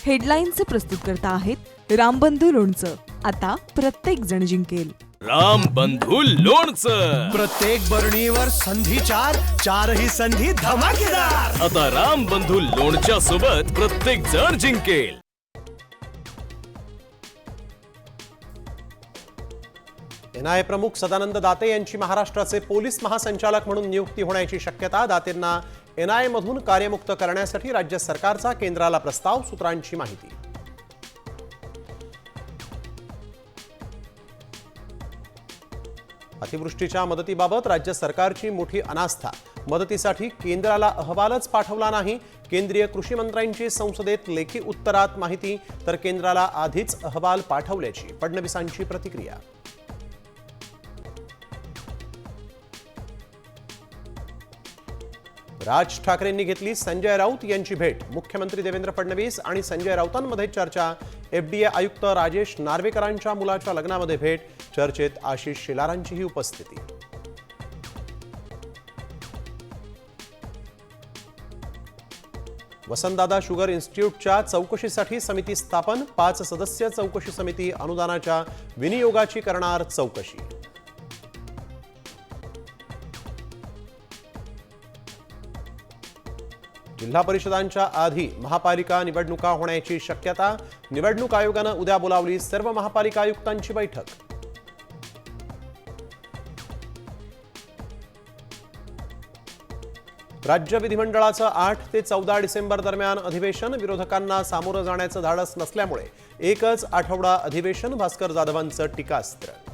हेडलाईनचे प्रस्तुतकर्ता आहेत रामबंधू लोणचं. आता प्रत्येक जण जिंकेल. रामबंधू लोणचं. प्रत्येक बरणीवर संधी चार, चारही संधी धमाकेदार. आता रामबंधू लोणच्या सोबत प्रत्येक जण जिंकेल. एनआयए प्रमुख सदानंद दाते यांची महाराष्ट्राचे पोलीस महासंचालक म्हणून नियुक्ती होण्याची शक्यता. दातेंना एनआयए मधून कार्यमुक्त करण्यासाठी राज्य सरकारचा केंद्राला प्रस्ताव. सूत्रांची माहिती. अतिवृष्टीच्या मदतीबाबत राज्य सरकारची मोठी अनास्था. मदतीसाठी केंद्राला अहवालच पाठवला नाही. केंद्रीय कृषी मंत्र्यांची संसदेत लेखी उत्तरात माहिती. तर केंद्राला आधीच अहवाल पाठवल्याची फडणवीसांची प्रतिक्रिया. राज ठाकरेंनी घेतली संजय राऊत यांची भेट. मुख्यमंत्री देवेंद्र फडणवीस आणि संजय राऊतांमध्ये चर्चा. एफडीए आयुक्त राजेश नार्वेकरांच्या मुलाच्या लग्नामध्ये भेट. चर्चेत आशिष शेलारांचीही उपस्थिती. वसंतदादा शुगर इन्स्टिट्यूटच्या चौकशीसाठी समिती स्थापन. 5 सदस्य चौकशी समिती अनुदानाच्या विनियोगाची करणार चौकशी. जिल्हा परिषदांच्या आधी महापालिका निवडणुका होण्याची शक्यता. निवडणूक आयोगानं उद्या बोलावली सर्व महापालिका आयुक्तांची बैठक. राज्य विधिमंडळाचं 8 ते 14 डिसेंबर दरम्यान अधिवेशन. विरोधकांना सामोरं जाण्याचं धाडस नसल्यामुळे एकच आठवडा अधिवेशन. भास्कर जाधवांचं टीकास्त्र.